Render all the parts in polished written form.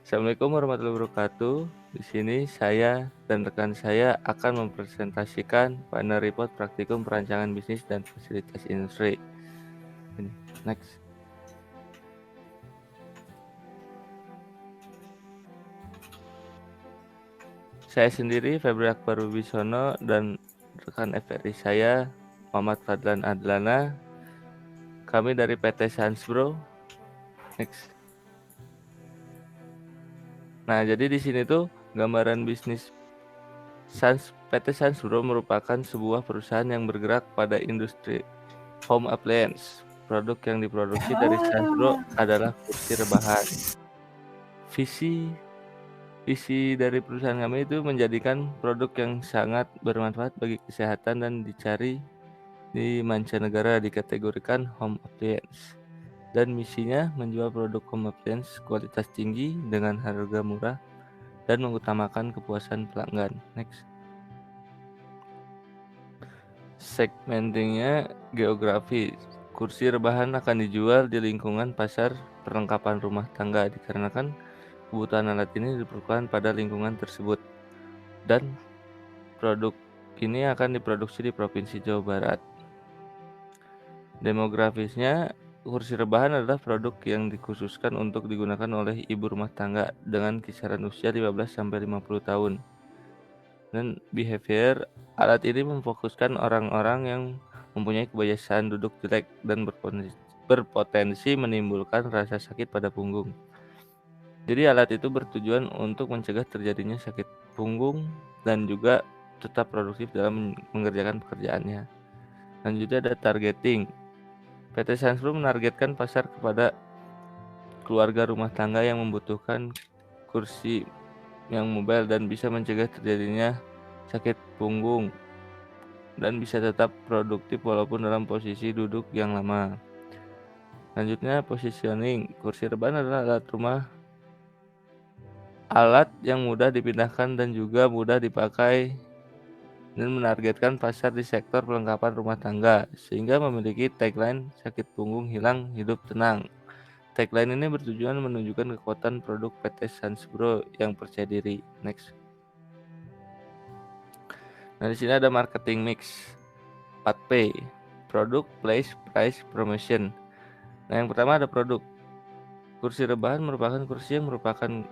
Assalamualaikum warahmatullahi wabarakatuh. Di sini saya dan rekan saya akan mempresentasikan panel report praktikum perancangan bisnis dan fasilitas industri. Ini, next. Saya sendiri Febri Akbar Wibisono dan rekan FRI saya Muhammad Fadlan Adlana. Kami dari PT Sansbro. Next. Nah, jadi di sini tuh gambaran bisnis PT Sansbro merupakan sebuah perusahaan yang bergerak pada industri home appliance. Produk yang diproduksi dari Sansbro adalah kursi rebahan. Visi dari perusahaan kami itu menjadikan produk yang sangat bermanfaat bagi kesehatan dan dicari di mancanegara dikategorikan home appliance. Dan misinya menjual produk home appliance kualitas tinggi dengan harga murah dan mengutamakan kepuasan pelanggan. Next. Segmentingnya geografi. Kursi rebahan akan dijual di lingkungan pasar perlengkapan rumah tangga dikarenakan kebutuhan alat ini diperlukan pada lingkungan tersebut. Dan produk ini akan diproduksi di Provinsi Jawa Barat. Demografisnya, kursi rebahan adalah produk yang dikhususkan untuk digunakan oleh ibu rumah tangga dengan kisaran usia 15-50 tahun. Dan behavior, alat ini memfokuskan orang-orang yang mempunyai kebiasaan duduk jelek dan berpotensi menimbulkan rasa sakit pada punggung. Jadi alat itu bertujuan untuk mencegah terjadinya sakit punggung dan juga tetap produktif dalam mengerjakan pekerjaannya. Selanjutnya ada targeting. PT Sansbro menargetkan pasar kepada keluarga rumah tangga yang membutuhkan kursi yang mobile dan bisa mencegah terjadinya sakit punggung dan bisa tetap produktif walaupun dalam posisi duduk yang lama. Selanjutnya positioning. Kursi rebahan adalah alat yang mudah dipindahkan dan juga mudah dipakai dan menargetkan pasar di sektor perlengkapan rumah tangga sehingga memiliki tagline sakit punggung hilang, hidup tenang. Tagline ini bertujuan menunjukkan kekuatan produk PT Sansbro yang percaya diri. Next. Nah, di sini ada marketing mix. 4P. Produk, place, price, promotion. Nah, yang pertama ada produk. Kursi rebahan merupakan kursi yang merupakan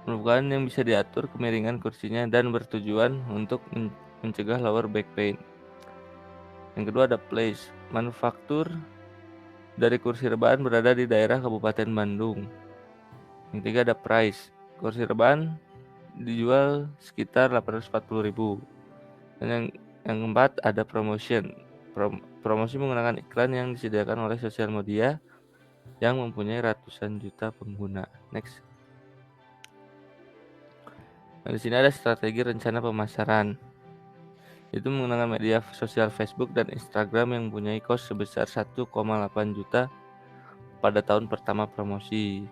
yang bisa diatur kemiringan kursinya dan bertujuan untuk mencegah lower back pain. Yang kedua ada place. Manufaktur dari kursi rebahan berada di daerah Kabupaten Bandung. Yang ketiga ada price. Kursi rebahan dijual sekitar 840.000. Dan yang keempat ada promotion. Promosi menggunakan iklan yang disediakan oleh sosial media yang mempunyai ratusan juta pengguna. Next. Nah, di sini ada strategi rencana pemasaran. Itu menggunakan media sosial Facebook dan Instagram yang mempunyai cost sebesar 1,8 juta pada tahun pertama promosi.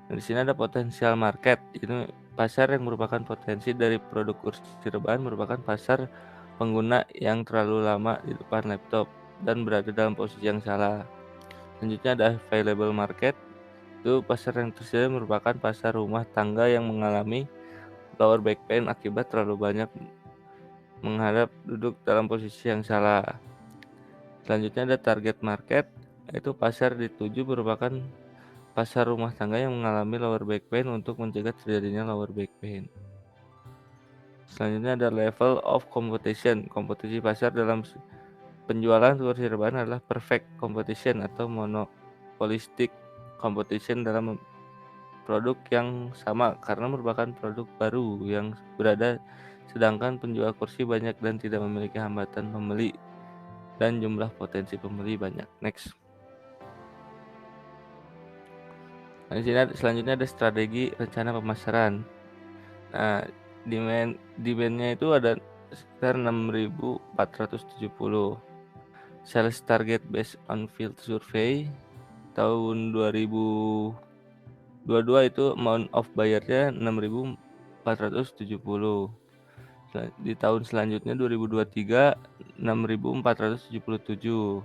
Nah, di sini ada potensial market. Itu pasar yang merupakan potensi dari produk kursi rebahan merupakan pasar pengguna yang terlalu lama di depan laptop dan berada dalam posisi yang salah. Selanjutnya ada available market. Itu pasar yang tersedia merupakan pasar rumah tangga yang mengalami lower back pain akibat terlalu banyak menghadap duduk dalam posisi yang salah. Selanjutnya ada target market, yaitu pasar dituju merupakan pasar rumah tangga yang mengalami lower back pain untuk mencegah terjadinya lower back pain. Selanjutnya ada level of competition. Kompetisi pasar dalam penjualan kursi rebahan adalah perfect competition atau monopolistic competition dalam produk yang sama karena merupakan produk baru yang berada sedangkan penjual kursi banyak dan tidak memiliki hambatan pembeli dan jumlah potensi pembeli banyak. Next. Nah, di sini selanjutnya ada strategi rencana pemasaran. Nah, demandnya itu ada sekitar 6.470. Sales target based on field survey tahun 2022 itu amount of buyer-nya 6.470. Di tahun selanjutnya 2023 6.477.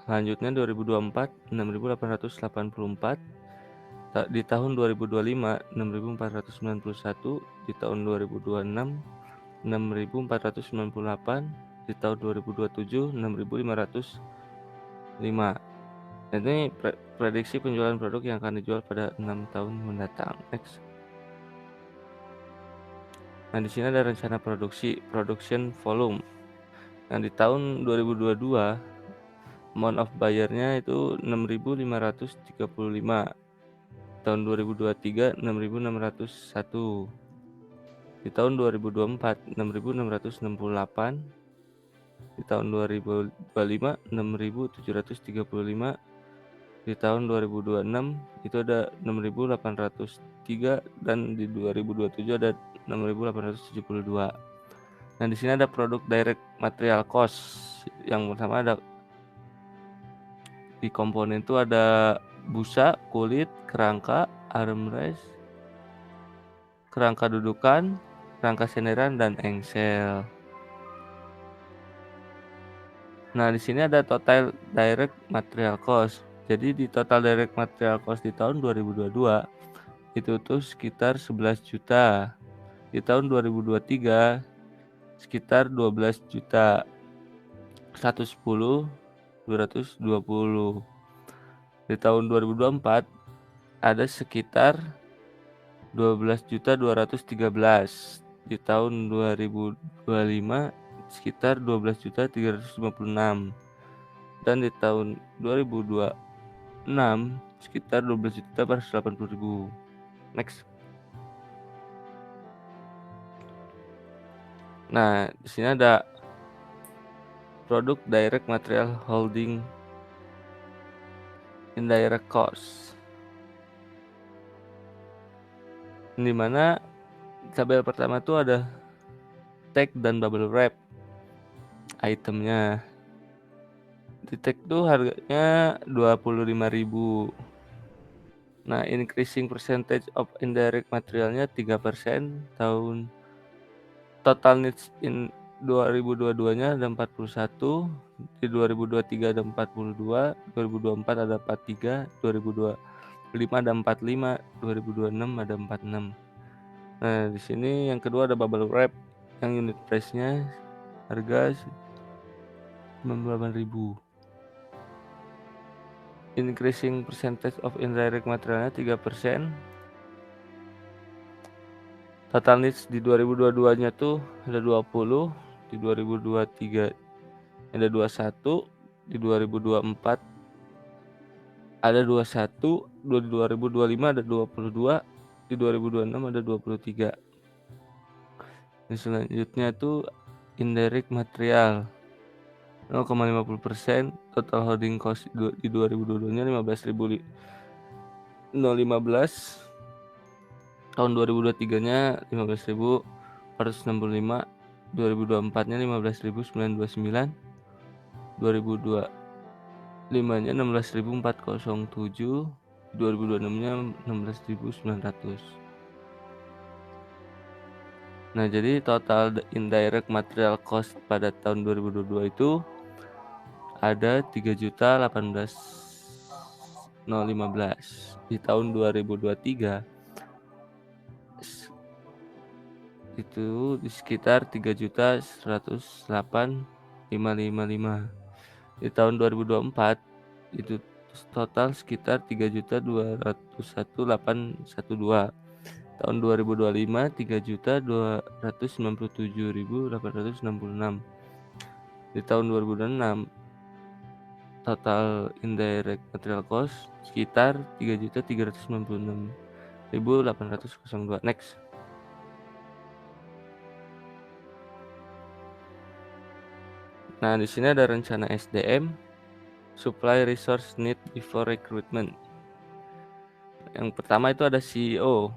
Selanjutnya 2024 6.884. Di tahun 2025 6.491, di tahun 2026 6.498, di tahun 2027 6.505. Dan ini prediksi penjualan produk yang akan dijual pada 6 tahun mendatang. Next. Nah, di sini ada rencana production volume. Nah, di tahun 2022 amount of buyer-nya itu 6.535. Tahun 2023 6.601. Di tahun 2024 6.668. Di tahun 2025 6.735. Di tahun 2026 itu ada 6.803 dan di 2027 ada 6.872. Nah, di sini ada produk direct material cost. Yang pertama ada di komponen itu ada busa, kulit, kerangka, armrest, kerangka dudukan, kerangka senderan dan engsel. Nah, di sini ada total direct material cost. Jadi di total direct material cost di tahun 2022 itu tuh sekitar 11 juta. Di tahun 2023 sekitar 12 juta 110 220. Di tahun 2024 ada sekitar 12 juta 213. Di tahun 2025 sekitar 12 juta 356. Dan di tahun 2026 sekitar 12 juta 480 ribu. Next. Nah, di sini ada produk direct material holding indirect cost, di mana tabel pertama itu ada tag dan bubble wrap itemnya. Di tag tuh harganya 25.000. Nah, increasing percentage of indirect materialnya 3%. Total needs in 2022-nya ada 41, di 2023 ada 42, 2024 ada 43, 2025 ada 45, 2026 ada 46. Nah, di sini yang kedua ada bubble wrap yang unit price-nya harga 98.000. Increasing percentage of indirect materialnya 3%. Total needs di 2022-nya tuh ada 20, di 2023 ada 21, di 2024 ada 21, di 2025 ada 22, di 2026 ada 23. Dan selanjutnya tuh indirect material 0,50%. Total holding cost di 2022-nya 15.015. Tahun 2023-nya 15.465, 2024-nya 15.929, 2025-nya 16.407, 2026-nya 16.900. Nah, jadi total indirect material cost pada tahun 2022 itu ada 3.018.015. Di tahun 2023 itu di sekitar 3.108.555. Di tahun 2024 itu total sekitar 3.201.812. Tahun 2025 3.297.866. Di tahun 2026 total indirect material cost sekitar 3.396.802. Next. Nah, di sini ada rencana SDM, supply resource need before recruitment. Yang pertama itu ada CEO.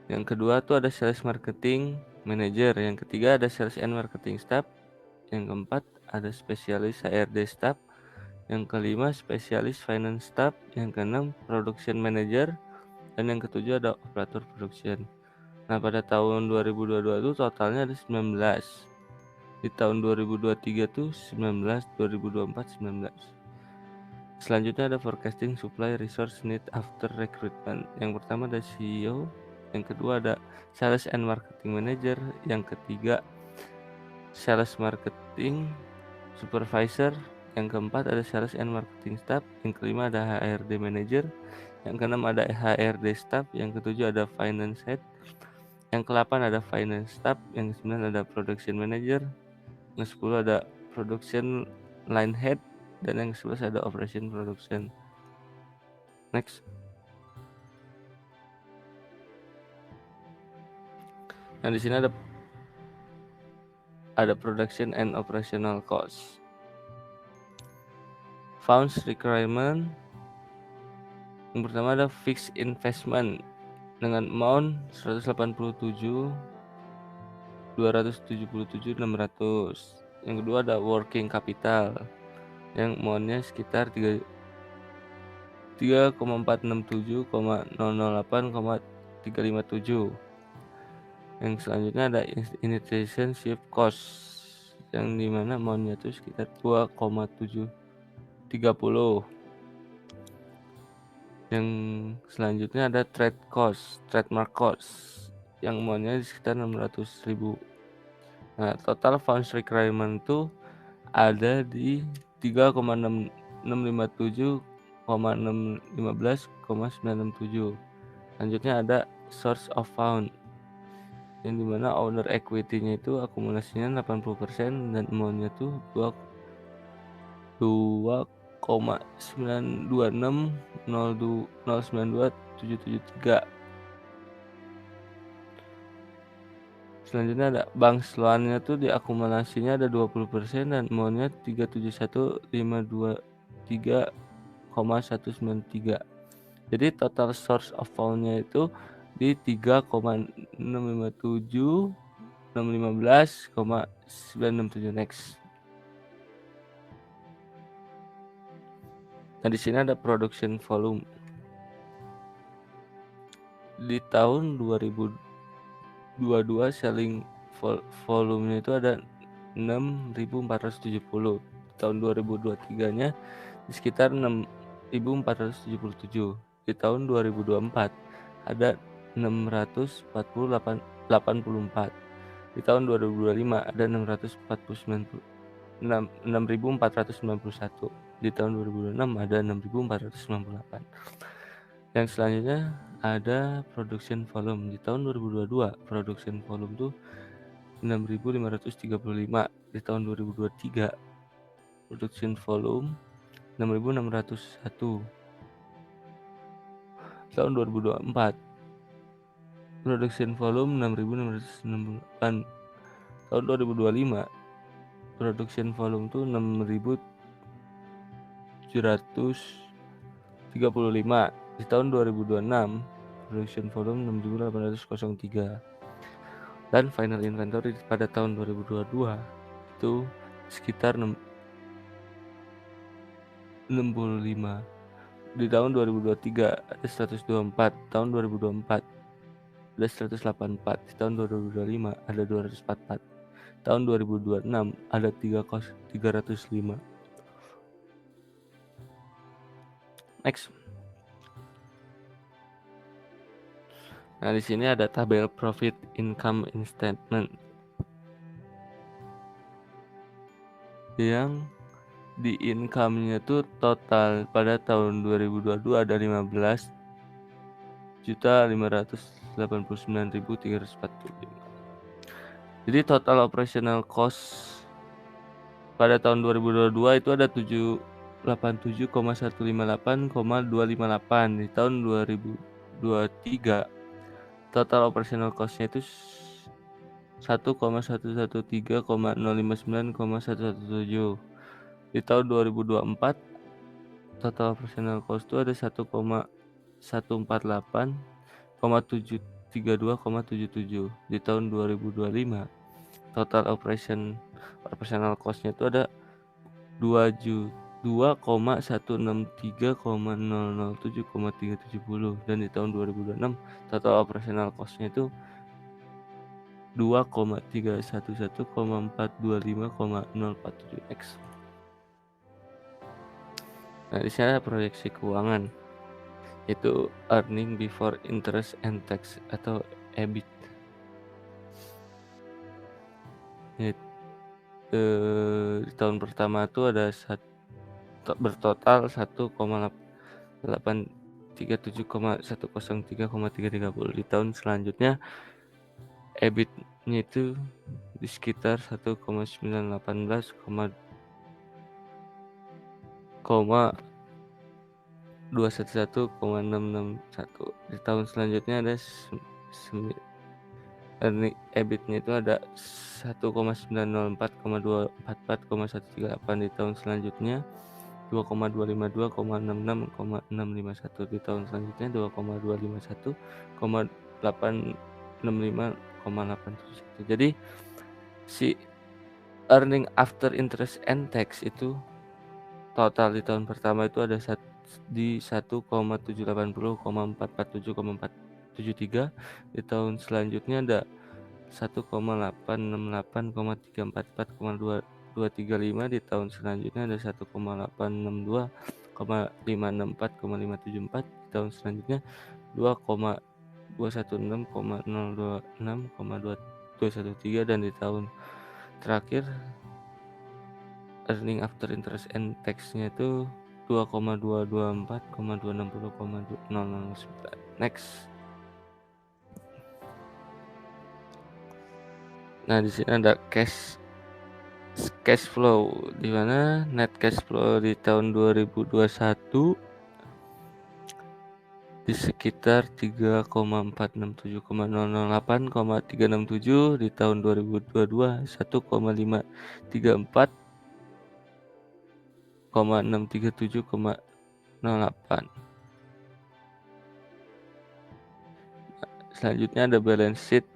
Yang kedua itu ada sales marketing manager. Yang ketiga ada sales and marketing staff. Yang keempat ada spesialis HRD staff. Yang kelima spesialis finance staff. Yang keenam production manager. Dan yang ketujuh ada operator production. Nah, pada tahun 2022 itu totalnya ada 19. Di tahun 2023 tuh 19, 2024 19. Selanjutnya ada forecasting supply resource need after recruitment. Yang pertama ada CEO, yang kedua ada sales and marketing manager, yang ketiga sales marketing supervisor, yang keempat ada sales and marketing staff, yang kelima ada HRD manager, yang keenam ada HRD staff, yang ketujuh ada finance head, yang ke-8 ada finance staff, yang ke-9 ada production manager, yang ke-10 ada production line head, dan yang ke-11 ada operation production. Next. Nah, di sini ada production and operational cost. Funds requirement. Yang pertama ada fixed investment dengan amount 187.277.600. Yang kedua ada working capital yang amountnya sekitar 3,467,008,357. Yang selanjutnya ada initiation shift cost yang dimana amountnya itu sekitar 2,730. Yang selanjutnya ada trademark cost yang amountnya sekitar 600.000. Nah, total funds requirement itu ada di 3,657,615,967. Selanjutnya ada source of fund yang dimana owner equity-nya itu akumulasinya 80% dan amount-nya tuh 2,926,092,773. Selanjutnya ada bank loan-nya tuh diakumulasinya ada 20% dan amount-nya 371.523,193. Jadi total source of fund-nya itu di 3,657,615,967. Next. Nah, di sini ada production volume. Di tahun 2022 selling volumenya itu ada 6.470. Di tahun 2023-nya di sekitar 6.477. Di tahun 2024 ada 684. Di tahun 2025 ada 6.491. Di tahun 2026 ada 6.498. Yang selanjutnya ada production volume. Di tahun 2022 production volume tuh 6.535. Di tahun 2023 production volume 6.601. Tahun 2024 production volume 6.668. Tahun 2025 production volume tuh 6.735. Di tahun 2026 production volume 6.803. Dan final inventory pada tahun 2022 itu sekitar 65. Di tahun 2023 ada 124. Tahun 2024 ada 184. Di tahun 2025 ada 244. Tahun 2026 ada 305. Next. Nah, di sini ada tabel profit income statement yang di income-nya tuh total pada tahun 2022 ada 15.589.345. Jadi total operational cost pada tahun 2022 itu ada 787,158,258. Di tahun 2023 total operational cost-nya itu 1,113,059,117. Di tahun 2024 total operational cost itu ada 1,148,732,77. Di tahun 2025 total operational cost-nya itu ada 2,163,007,370. Dan di tahun 2026 total operational cost-nya itu 2,311,425,047. X. Nah, di sana proyeksi keuangan, itu earning before interest and tax atau EBIT. It di tahun pertama tuh ada bertotal 1,837,103,330. Di tahun selanjutnya EBIT-nya itu di sekitar 1,918 koma 211,661. Di tahun selanjutnya ada EBIT-nya itu ada 1,904,244,138. Di tahun selanjutnya 2,252,66,651. Di tahun selanjutnya 2,251,865,871. Jadi si earning after interest and tax itu total di tahun pertama itu ada di 1,780,447,473. Di tahun selanjutnya ada 1,868,344,235. Di tahun selanjutnya ada 1,862,564,574. Di tahun selanjutnya 2,216,026,213. Dan di tahun terakhir earning after interest and tax-nya itu 2,224,260,009. Next. Nah, di sini ada cash flow, di mana net cash flow di tahun 2021 di sekitar 3,467,008,367. Di tahun 2022 1,534,637,08. Selanjutnya ada balance sheet.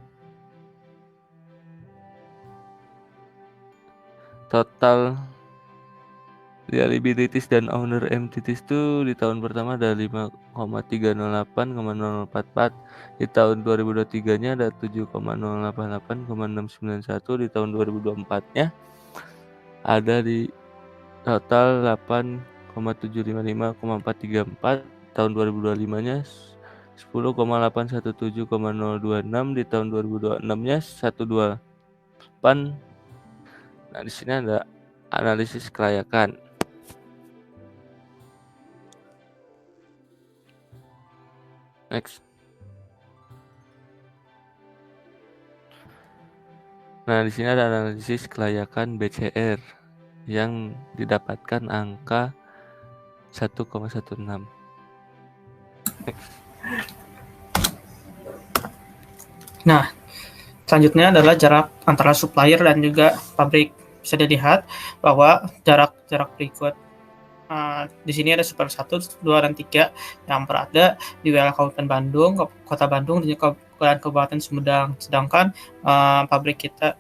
Total liabilities dan owner entities itu di tahun pertama ada 5,308,044. Di tahun 2023-nya ada 7,088,691. Di tahun 2024-nya ada di total 8,755,434. Tahun 2025-nya 10,817,026. Di tahun 2026-nya 128. Nah, di sini ada analisis kelayakan. Next. Nah, di sini ada analisis kelayakan BCR yang didapatkan angka 1,16. Next. Nah, selanjutnya adalah jarak antara supplier dan juga pabrik. Bisa dilihat bahwa jarak berikut di sini ada supplier 1, 2, dan 3 yang berada di wilayah Kabupaten Bandung, Kota Bandung, dan juga Kabupaten Sumedang. Sedangkan pabrik kita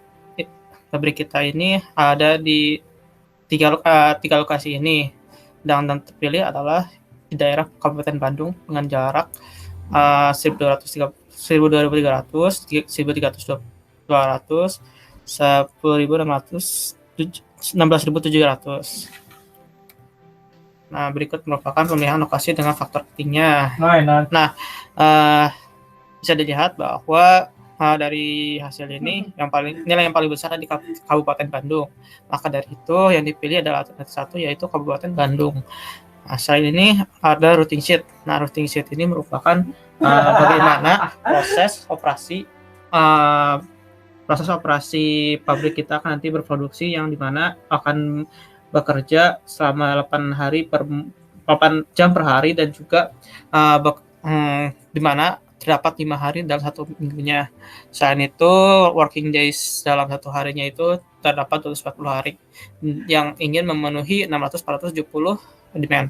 ini ada di tiga lokasi ini, dan terpilih adalah di daerah Kabupaten Bandung dengan jarak 1.300, 1.300, 1.200, 10.600, 16.700. Nah, berikut merupakan pemilihan lokasi dengan faktor pentingnya. Nah, bisa dilihat bahwa dari hasil ini nilai yang paling besar di Kabupaten Bandung. Maka dari itu yang dipilih adalah alternatif 1, yaitu Kabupaten Bandung. Nah, selain ini ada routing sheet. Nah, routing sheet ini merupakan bagaimana proses operasi pabrik kita akan nanti berproduksi, yang dimana akan bekerja selama 8 jam per hari, dan juga dimana terdapat 5 hari dalam 1 minggunya. Selain itu, working days dalam 1 harinya itu terdapat 240 hari yang ingin memenuhi 600-470 demand.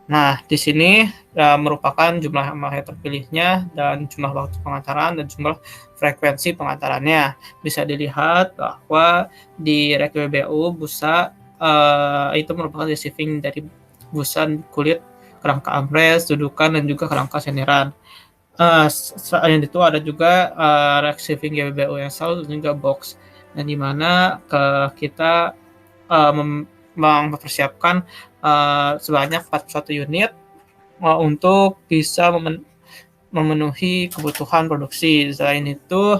Nah, di sini merupakan jumlah yang terpilihnya dan jumlah waktu pengantaran dan jumlah frekuensi pengantarannya. Bisa dilihat bahwa di rek WBU busa itu merupakan receiving dari busa kulit, kerangka armrest, dudukan, dan juga kerangka senderan. Selain itu ada juga receiving GBBU yang selalu dan juga box, dan dimana kita mempersiapkan sebanyak 41 unit untuk bisa memenuhi kebutuhan produksi. Selain itu,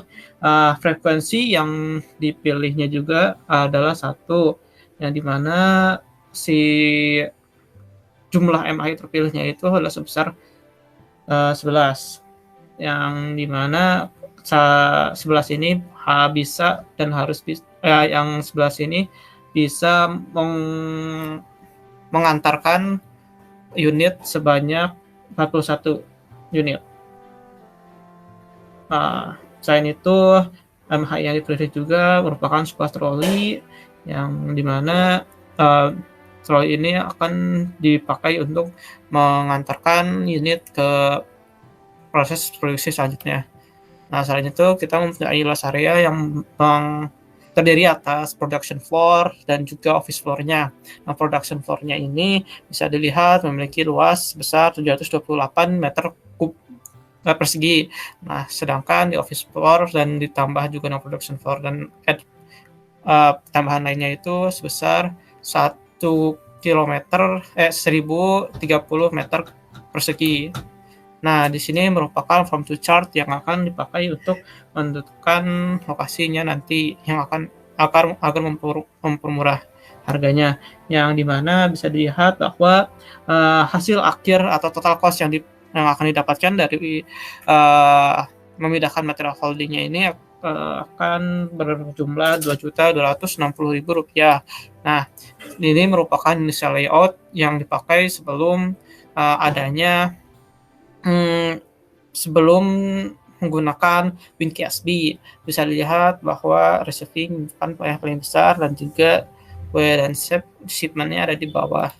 frekuensi yang dipilihnya juga adalah satu, yang dimana si jumlah MHI terpilihnya itu adalah sebesar 11, yang dimana 11 ini bisa dan harus yang 11 ini bisa mengantarkan unit sebanyak 41 unit. Selain itu, MHI yang dipilih juga merupakan sebuah troli yang dimana troli ini akan dipakai untuk mengantarkan unit ke proses produksi selanjutnya. Nah, selain itu kita mempunyai luas area yang terdiri atas production floor dan juga office floor-nya. Nah, production floor-nya ini bisa dilihat memiliki luas sebesar 728 meter persegi. Nah, sedangkan di office floor dan ditambah juga dengan production floor dan tambahan lainnya itu sebesar 1 kilometer 1030 meter persegi. Nah, di sini merupakan form to chart yang akan dipakai untuk menentukan lokasinya nanti, yang agar mempermurah harganya, yang dimana bisa dilihat bahwa hasil akhir atau total cost yang akan didapatkan dari memindahkan material holdingnya ini akan berjumlah Rp2.260.000. Nah, ini merupakan initial layout yang dipakai sebelum adanya sebelum menggunakan WinKSB. Bisa dilihat bahwa receiving kan yang paling besar dan juga where dan shipment-nya ada di bawah.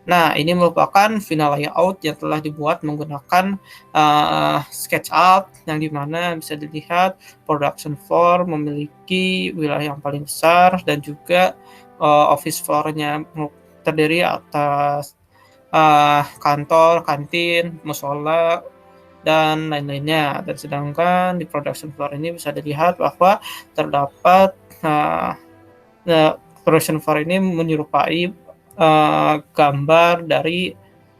Nah, ini merupakan final layout yang telah dibuat menggunakan SketchUp, yang dimana bisa dilihat production floor memiliki wilayah yang paling besar dan juga office floor-nya terdiri atas kantor, kantin, musola, dan lain-lainnya. Dan sedangkan di production floor ini bisa dilihat bahwa terdapat production floor ini menyerupai gambar dari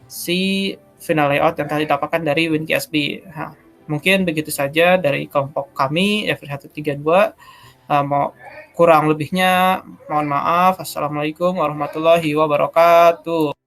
si final layout yang telah didapatkan dari WinKSB. Nah, mungkin begitu saja dari kelompok kami F132. Kurang lebihnya mohon maaf. Assalamualaikum warahmatullahi wabarakatuh.